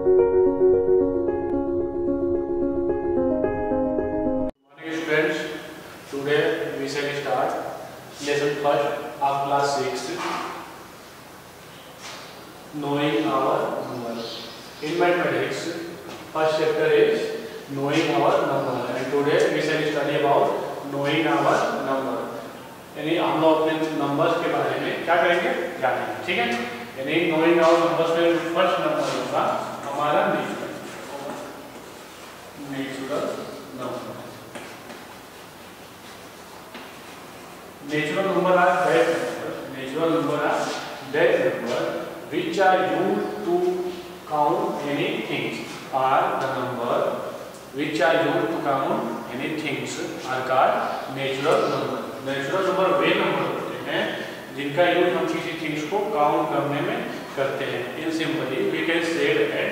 Friends, today we shall start lesson first of class 6, knowing our number. In mathematics, first chapter is knowing our number, and today we shall study about knowing our number. यानी हम लोग अपने numbers के बारे में क्या करेंगे, जानेंगे, ठीक है। यानी knowing our numbers में फर्स्ट नंबर होगा हमारा natural number. Natural number are that numbers. Natural number are that numbers which are used to count any things. Are the number which are used to count any things are called natural number. Natural number way number होते हैं जिनका use हम किसी things को count करने में करते हैं। In simply we can say that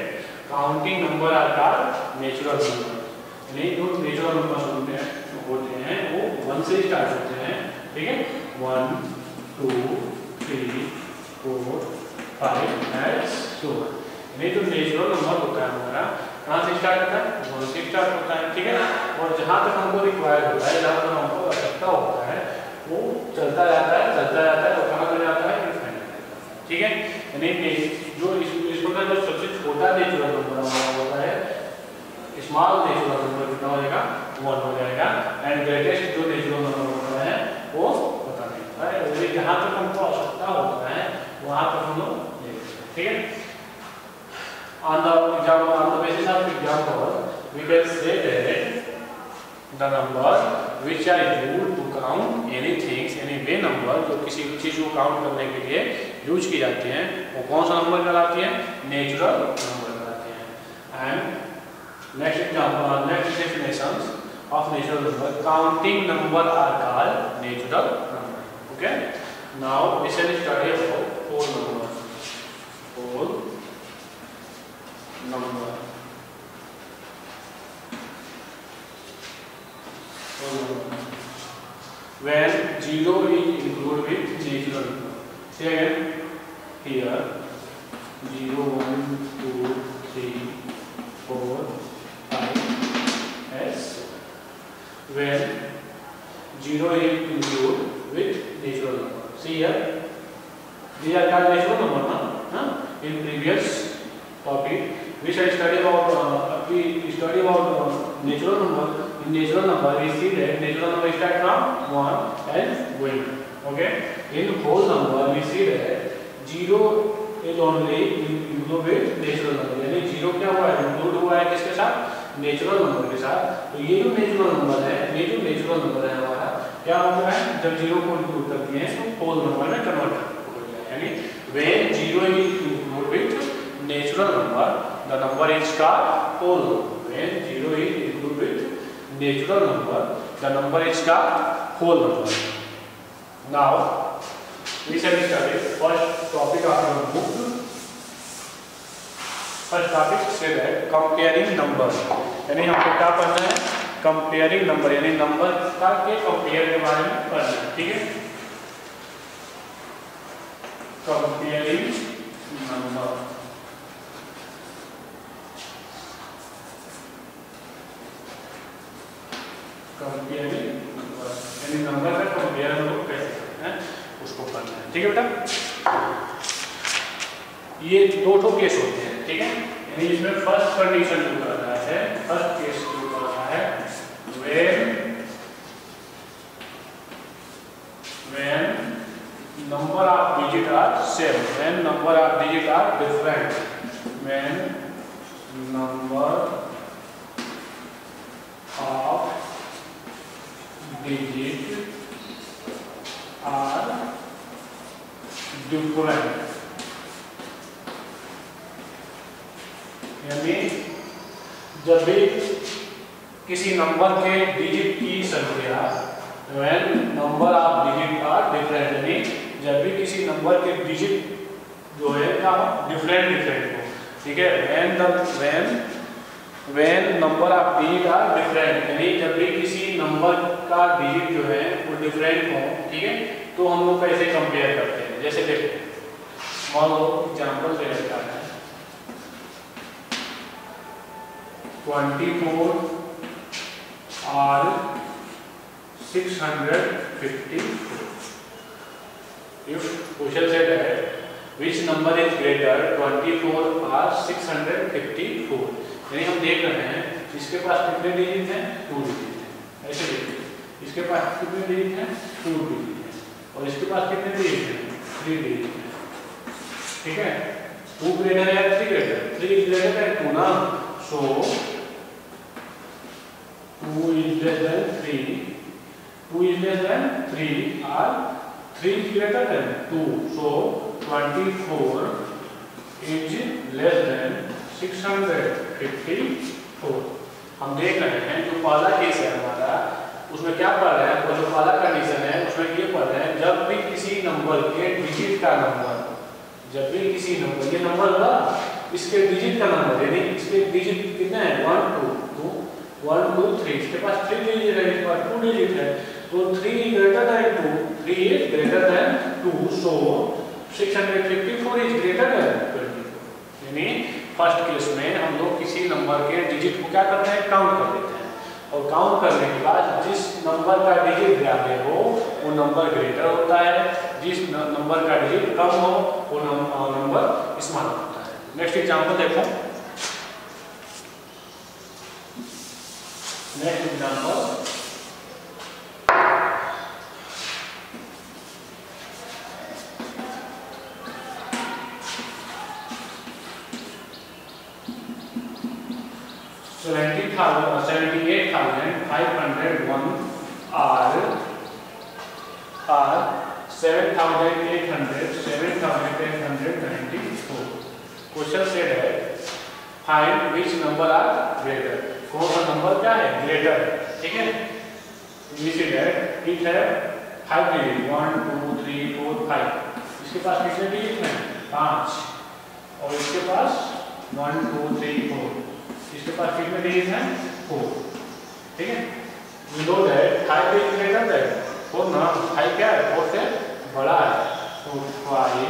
counting number are called natural number. यानी जो natural numbers होते हैं वो 1 से स्टार्ट होते हैं, ठीक है। 1 2 3 4 5 एंड सो ऑन। यानी जो नेचुरल नंबर होता है हमारा कहाँ से स्टार्ट होता है, 1 से स्टार्ट होता है, ठीक है ना। और जहाँ तक हमको रिक्वायर्ड होता है, जहाँ तक हमको आवश्यकता होता है वो चलता जाता है और कहाँ तक जाता है, इनफाइनाइट, ठीक है। यानी जो इस प्रकार जो सबसे छोटा नेचुरल नंबर हमारा होता है, स्मॉल नेचुरल नंबर कितना हो जाएगा, 1 हो जाएगा। एंड ग्रेटेस्ट जो नेचुरल नंबर होता है वो पता नहीं होता है। जहाँ तक हमको आवश्यकता होता है वहाँ तक हम लोग देखते हैं, ठीक है। On the basis of example, we can say that the number which are used to count any things, any way number जो किसी चीज को काउंट करने के लिए यूज की जाती हैं वो कौन सा नंबर कहलाती है, नेचुरल नंबर कहलाते हैं। And next example, next definitions of natural number, counting number are called natural number. Okay, now we shall study about whole number. Whole number. When 0 is included with natural number. Say again, here 0 1 2 3 4 5 as when 0 is included with natural number. See here, these are called natural number, na? In previous topic, we shall study about natural number. In natural number, we see that natural number start from 1 and going. Okay. In whole number, we see that 0 is only included with natural number. यानी 0 क्या हुआ है, include हुआ है किसके साथ, natural number के साथ। तो ये जो नेचुरल नंबर है, ये जो नेचुरल नंबर है हमारा क्या होता है, जब 0 को इंक्लूड करते हैं तो होल नंबर में कन्वर्ट हो जाए। यानी when 0 is included with natural number, the number is called whole number. When 0 is included with natural number, the number is called whole number. Now we shall study first topic of our book. First topic से है comparing number. यानी हमको क्या पढ़ना है, comparing number, यानी number का के कंपेयर के बारे में पढ़ना है, ठीक है। कंपेयरिंग नंबर, कंपेयरिंग नंबर यानी नंबर का कंपेयर हम लोग कैसे करते हैं उसको पढ़ना है, ठीक है बेटा। ये दो केस होते हैं, ठीक है। यानी इसमें फर्स्ट कंडीशन जो कर रहा है, फर्स्ट केस जो कर रहा है, when number of digit are same, when number of digit are different, when number of digit are different। यानी जब भी किसी नंबर के डिजिट की संख्या, when number of digit are different, यानी जब भी किसी नंबर के डिजिट जो है क्या हो, डिफरेंट हो, ठीक है। when number of digit are different, यानी जब भी किसी नंबर का डिजिट जो है वो डिफरेंट हो, ठीक है, तो हम लोग कैसे कंपेयर करते हैं। जैसे देखो, मान लो एग्जाम्पल ले लेता है 24 or 654. If question said that which number is greater 24 or 654, यानी हम देख रहे हैं इसके पास कितने डिजिट हैं, 2 डिजिट हैं, ऐसे देखिए इसके पास कितने डिजिट हैं, 2 डिजिट हैं, और इसके पास कितने डिजिट हैं, 3 डिजिट हैं, ठीक है। 2 ग्रेटर है 3 ग्रेटर, 3 ग्रेटर है 2 ना, सो 2 is less than 3, 2 is less than 3 or 3 is greater than 2, so 24 is less than 654। हम देख रहे हैं जो पहला केस है हमारा, उसमें क्या पढ़ रहे हैं, वो जो पहला कंडीशन है उसमें ये पढ़ रहे हैं जब भी किसी नंबर के डिजिट का नंबर, जब भी किसी नंबर, ये नंबर हुआ इसके डिजिट का नंबर, यानी इसके डिजिट कितने हैं, 1 2 3, इसके पास 3 डिजिट है, इसके पास 2 डिजिट है, तो 3 is greater than 2, 3 is greater than 2, so 654 is greater than 24। यानी फर्स्ट केस में हम लोग किसी नंबर के डिजिट को क्या करते हैं, काउंट कर लेते हैं, और काउंट करने के बाद जिस नंबर का डिजिट ज्यादा हो वो नंबर ग्रेटर होता है, जिस नंबर का डिजिट कम हो वो नंबर स्मॉल होता है। नेक्स्ट एग्जांपल देखो, next example 78,501 are 7,894। Question said है find which number are greater, कौन सा नंबर क्या है, ग्रेटर है, ठीक है। इट है 5 डिजिट, 1 2 3 4 5, इसके पास कितने डिजिट हैं, 5, और इसके पास 1 2 3 4, इसके पास कितने डिजिट हैं, 4, ठीक है। We know that 5 is greater than 4 ना, 5 क्या है, 4 से बड़ा है, तो 5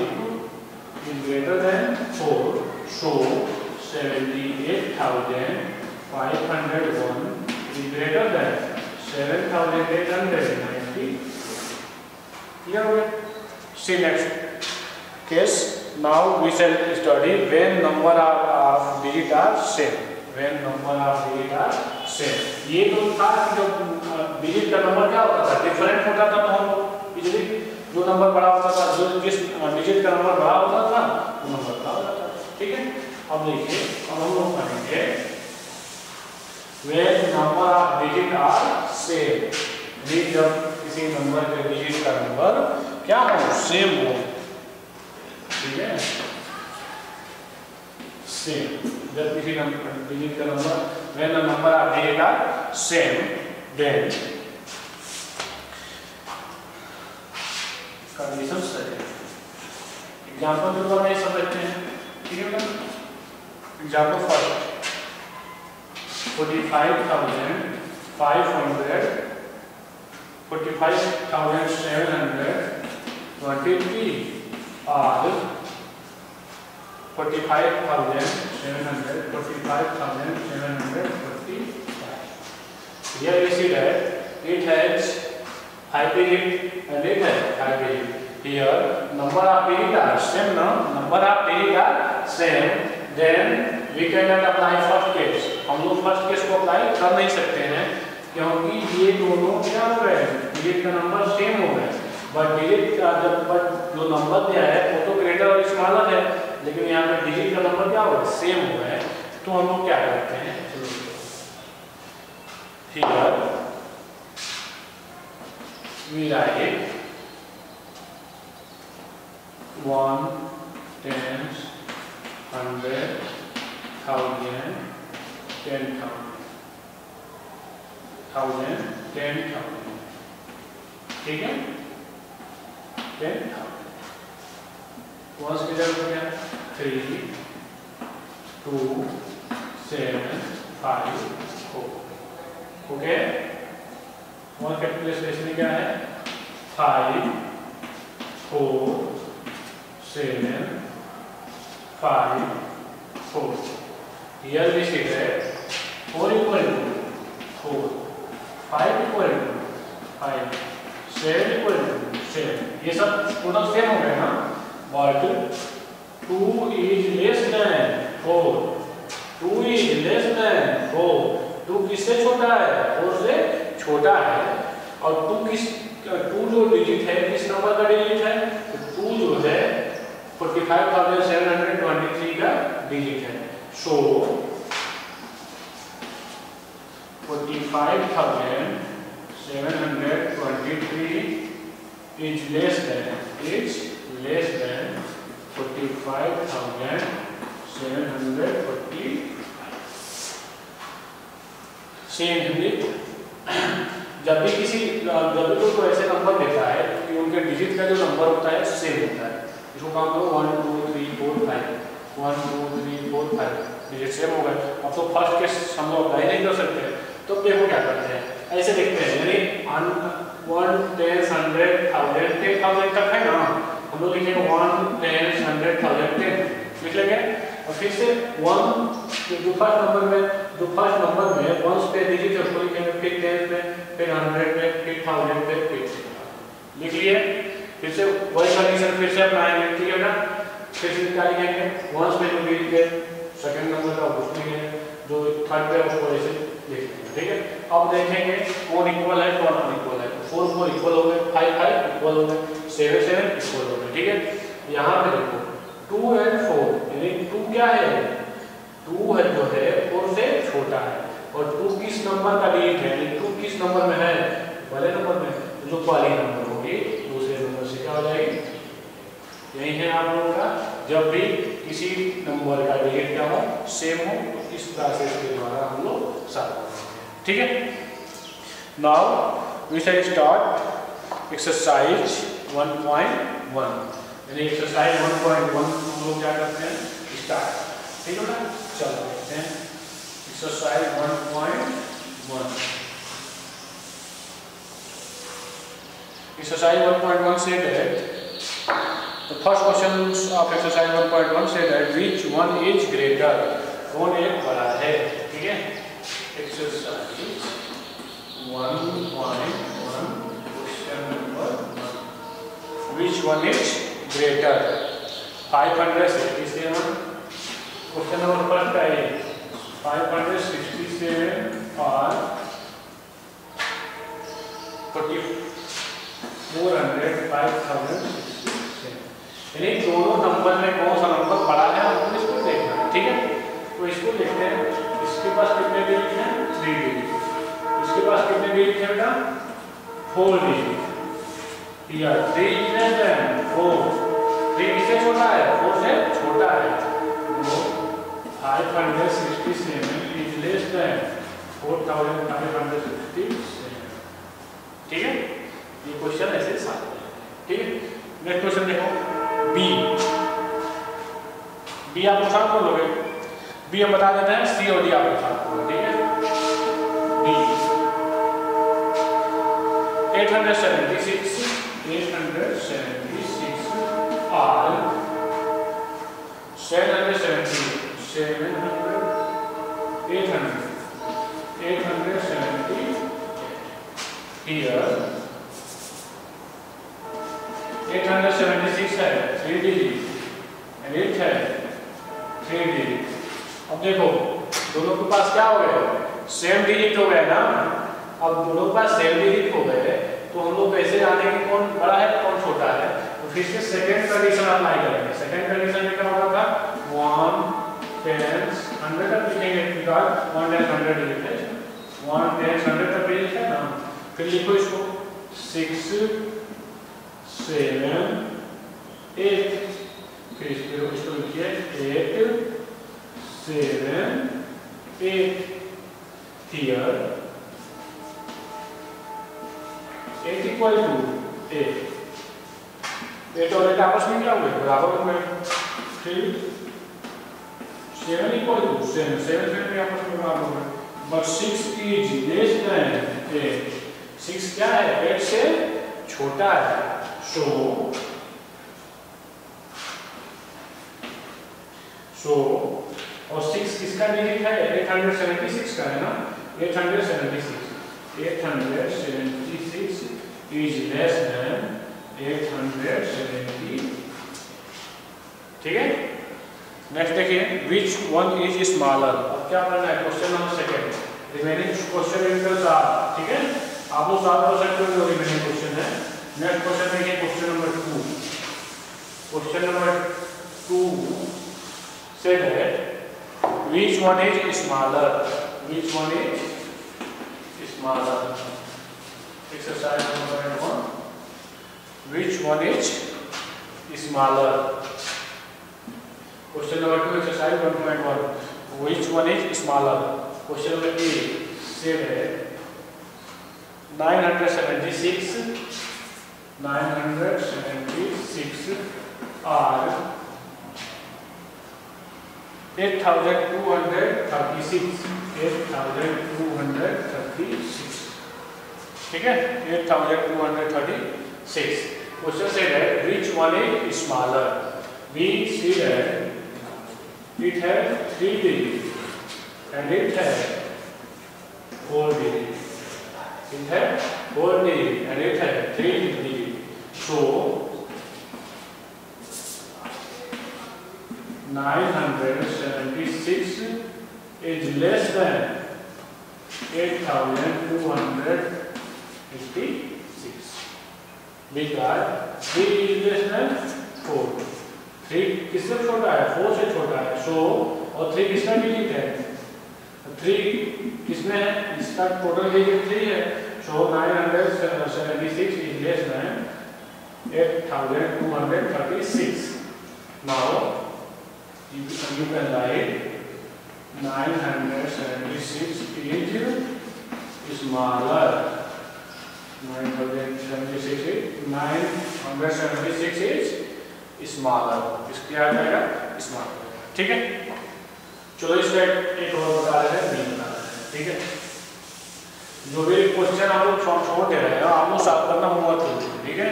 is greater than 4, so 78,501 is greater than 7,890। Clear हो गया। See next case, now we shall study when number of digit are same, when number of digit are same. ये तो था कि जो डिजिट का नंबर क्या होता था, डिफरेंट होता था, तो हम इजीली जो नंबर बड़ा होता था, जो जिस डिजिट का नंबर बड़ा होता था वो नंबर बड़ा होता था, ठीक है। अब देखिए, अब हम लोग करेंगे when number of digit are same, जब किसी नंबर के डिजिट का नंबर क्या हो, सेम हो, ठीक है, सेम, जब किसी डिजिट का number, when the number of digit are same, then condition study. Example के द्वारा ये समझते हैं, ठीक है बेटा। एग्जांपल फर्स्ट, 45,723 और 45,745। Here we see that it has 5 digit and it has 5 digit. Here number of digit are same, no? Number of digit are same. Then we cannot apply first case. हम लोग first case को apply कर नहीं सकते हैं क्योंकि ये दोनों क्या हो गए, डिजिट का नंबर सेम हो गए, बट डिजिट का जो नंबर दिया है वो तो ग्रेटर और स्मॉलर है, लेकिन यहाँ पे डिजिट का नंबर क्या हो गया, सेम हो गया है। तो हम लोग क्या करते हैं, here we write 1, 10, 100, 1000, 10,000, 10,000, ठीक है, 10,000। वॉन्स की जगह क्या, 3, 2, 7, 5, 4, ओके। और कैपिटलाइजेशन क्या है, 5, 4, 7, 5, 4। Here we see that 4 equal to 4, 5 equal to 5, 7 equal to 7। ये सब टोटल सेम हो गए ना, but 2 is less than 4, 2 is less than 4। 2 किससे छोटा है? 4 से छोटा है। और 2 जो डिजिट है किस नंबर का डिजिट है? तो 2 जो है 45,723 का डिजिट है। सो 45,723 is less than 45,740। जब भी कोई ऐसे नंबर देता है कि उनके डिजिट का जो नंबर होता है सेम होता है। इसको काउंट करो 1 2 3 4 5, 1 2 3 4 5 डिजिट सेम हो गए। अब तो फर्स्ट केस हम लोग अप्लाई नहीं कर सकते, तो देखो क्या करते हैं, ऐसे लिखते हैं, यानी 1 10 100 1000 10,000 तक है ना, हम लोग लिखेंगे 1 10 100 1000 10 लिख लेंगे। और फिर से 1 जो फर्स्ट नंबर में 1 पे डिजिट है उसको लिखेंगे, फिर 10 पे, फिर 100 पे, फिर 1000 पे, फिर लिख लिए। फिर से वही कंडीशन फिर से अपनाएंगे, ठीक है ना। फिर से क्या लिखेंगे, 1 पे जो डिजिट है सेकंड नंबर का उसको लिखेंगे, जो थर्ड पे उसको ऐसे लिख लेंगे, ठीक है। अब देखेंगे कौन इक्वल है कौन अनइक्वल है। 4 4 इक्वल हो गए, 5 5 इक्वल हो गए, 7 7 इक्वल हो गए, ठीक है। यहाँ पे देखो 2 और 4, यानी 2 क्या है, 2 है जो है 4 से छोटा है। और 2 किस नंबर का डिजिट है, यानी 2 किस नंबर में है, वाले नंबर में, जो वाली नंबर होगी दूसरे नंबर से क्या हो जाएगी, यही है आप लोगों का। जब भी किसी नंबर का डिजिट क्या हो, सेम हो, तो इस प्रोसेस के द्वारा हम लोग सॉल्व करेंगे, ठीक है। Now we shall start exercise 1.1, यानी एक्सरसाइज 1.1 हम लोग क्या करते हैं, स्टार्ट, ठीक है ना। चलो देखते हैं exercise 1.1। Exercise 1.1 say that the first questions of exercise 1.1 say that which one is greater, कौन एक बड़ा है, ठीक है। Exercise 1.1 question number 1, which one is greater, 567। Question number first का है 567 और 405,067, यानी दोनों नंबर में कौन सा नंबर बड़ा है हमको इसको देखना है, ठीक है। तो इसको देखते हैं, इसके पास कितने डिजिट हैं, 3 डिजिट, इसके पास कितने डिजिट है बेटा, 4 डिजिट। या 3 इज लेस देन 4, 3 किससे छोटा है, 4 से छोटा है। तो 567 इज लेस देन 4,567, ठीक है। ये क्वेश्चन ऐसे सॉल्व है, ठीक है। नेक्स्ट क्वेश्चन देखो बी। बी आप सॉल्व कर लोगे, बी हम बता देते हैं, सी और डी आप सॉल्व करो, ठीक है। बी 876 और 870 here 876 है 3 डिजिट, 8 है 3 डिजिट। अब देखो दोनों के पास क्या हो गए, सेम डिजिट हो गए ना। अब दोनों के पास सेम डिजिट हो गए तो हम लोग कैसे जानेंगे कौन बड़ा है कौन छोटा है। तो फिर से सेकंड कंडीशन अप्लाई करेंगे। सेकंड कंडीशन में क्या होगा, 1 10 100 तक लिखेंगे, बिकॉज़ 1 10 100 डिजिट है, 1 10 100 तक डिजिट है ना। फिर लिखो इसको 6 7 8, फिर इसको लिखिए 8 7 8 here 8 इक्वल टू 8 और 8 आपस में क्या हुए, बराबर हो गए। फिर 7 इक्वल टू 7 7 आपस में बराबर हो गए। बट 6 इज लेस देन 8, 6 क्या है, 8 से छोटा है। So और 6 किसका डिजिट है? 876 का है ना, 876 इज लेस देन 870। ठीक है, नेक्स्ट देखिए, विच वन इज स्मॉलर। अब क्या करना है, question number second, remaining question इनकल साथ, ठीक है, आप लोग साथ कर सकते हो जो रिमेनिंग क्वेश्चन है। नेक्स्ट क्वेश्चन देखिए, क्वेश्चन नंबर 2। क्वेश्चन नंबर 2 से है which one is smaller, which one is smaller, exercise number 1, which one is smaller। Question number 2 exercise 1.1, which one is smaller। Question number 3 से है 976 और 8236। ठीक है, 8236। Question से है which one is smaller। We see that it has 3 digits and it has 4 digits. It has 4 digits and it has 3 digits. So 976 is less than 8286 because 3 is less than 4। 3 किससे छोटा है? 4 से छोटा है। सो और 3 किसका डिजिट है? 3 किसमें है? इसका टोटल डिजिट 3 है। सो 976 is less than 8236। Now you can write 976 is smaller। 976 is smaller। इसके आ जाएगा स्मॉलर। ठीक है, चलो इसका एक और बता रहे हैं, बी बता रहे हैं। ठीक है, जो भी क्वेश्चन आप लोग छोड़ दे रहे हैं आप लोग सॉल्व करना होमवर्क कीजिए। ठीक है,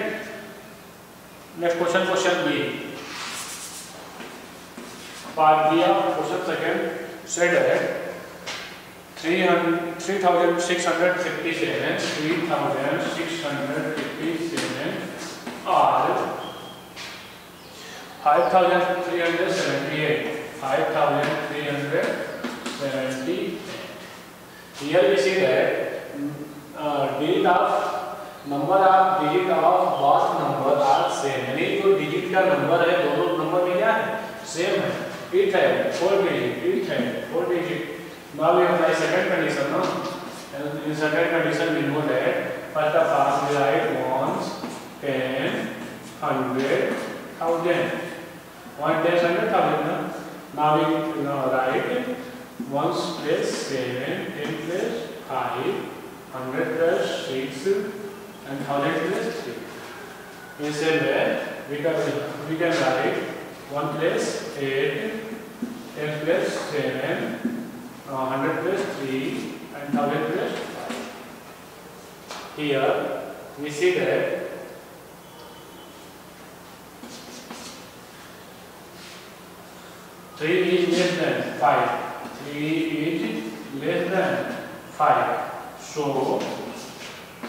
next question, question B part दिया। क्वेश्चन सेकंड सेट है 3657 और 5378। Here we see that digit of number of digit of both number are same। यानी जो डिजिट का नंबर है दोनों नंबर में क्या है? सेम है। It है 4 digit, it है 4 digit। Now we apply second condition, no? And in second condition we know that first of all we write ones, 10, 100, 1000. 1 10 100,000, no? Now we write ones plus 7, 10 plus 5, 100 plus 6 and 1000 plus 3। In same way we can write 1 plus 8, 10 plus 7, 100 plus 3 and 1000 plus 5। Here we see that 3 is less than 5. 3 is less than 5. So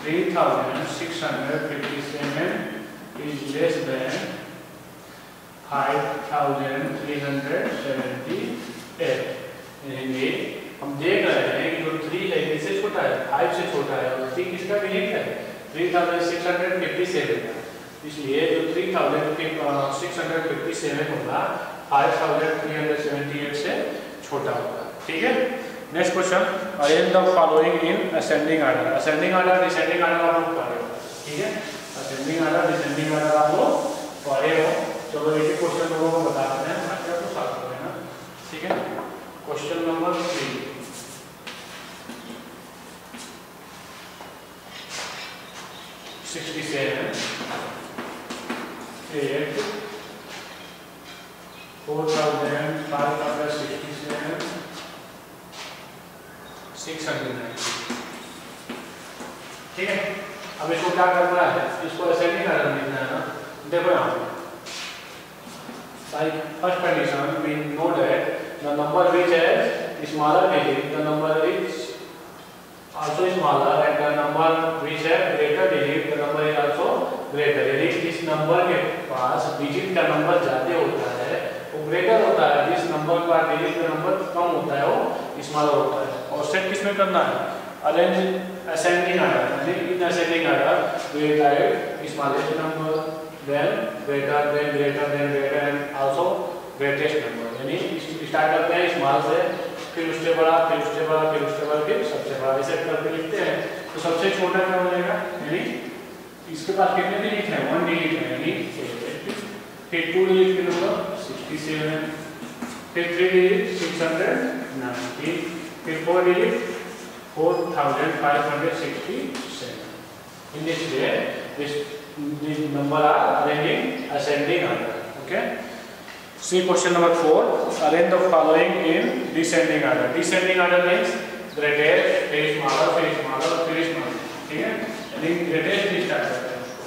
3657 is less than 5378। यानी हम देख रहे हैं कि जो 3 है किससे छोटा है? 5 से छोटा है और 3 किसका डिजिट है? 3657 का। इसलिए जो 3657 होगा 5378 से छोटा होगा। ठीक है, next question, arrange the following in ascending order. Ascending order descending order आप लोग पढ़े हो। ठीक है, असेंडिंग ऑर्डर डिसेंडिंग ऑर्डर आप लोग पढ़े हो। चलो एक क्वेश्चन लोगों को बताते हैं, बाकी आपको सॉल्व कर लेना। ठीक है, क्वेश्चन नंबर 3 67 8 4567 690। ठीक है, अब इसको क्या करना है? इसको असेंडिंग ऑर्डर में लिखना है ना। देखो यहाँ Like first condition, we know that the number which has smaller digit, the number which also smaller, and the number which have greater digit, the number is also greater. यदि इस number के पास digit का number ज्यादा होता है वो greater होता है, जिस नंबर का डिजिट का नंबर कम होता है वो स्मॉलर होता है. और सेट किसमें करना है? अरेंज असेंडिंग ऑर्डर, यानी in ascending order we write smallest number, then greater, then greater, then greater, and also greatest number. यानी स्टार्ट करते हैं स्मॉल से, फिर उससे बड़ा, फिर उससे बड़ा, फिर उससे बड़ा, फिर सबसे बड़ा, ऐसे करके लिखते हैं. तो सबसे छोटा क्या हो जाएगा? यानी इसके पास कितने डिजिट हैं? 1 डिजिट है, यानी 8. फिर 2 डिजिट के नंबर 67, फिर 3 डिजिट 690, फिर 4 digit 4567. In this way, these numbers are arranged in ascending order. Okay. See question number 4. Arrange the following in descending order. Descending order means greatest, फिर smaller, फिर smaller, फिर smaller. ठीक है? यानी greatest से start करते हैं उसको.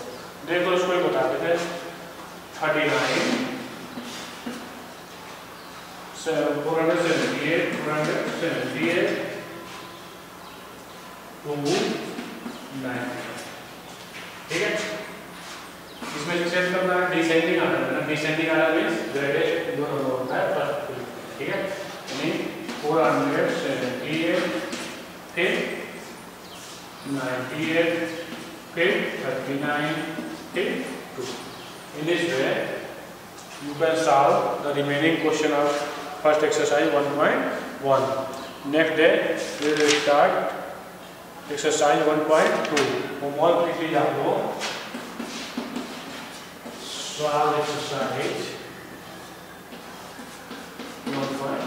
देखो उसको ही बता देते हैं. 39, 478, 478, 290. ठीक है? इसमें सेट करना है descending order. Descending order means greatest दोनों होता है फर्स्ट. ठीक है? यानी 478, फिर 98, फिर 39, फिर 2. In this way, you can solve the remaining question of first exercise 1.1. Next day, we will start exercise 1.2. Homework quickly आप लोग solve exercise 1.2.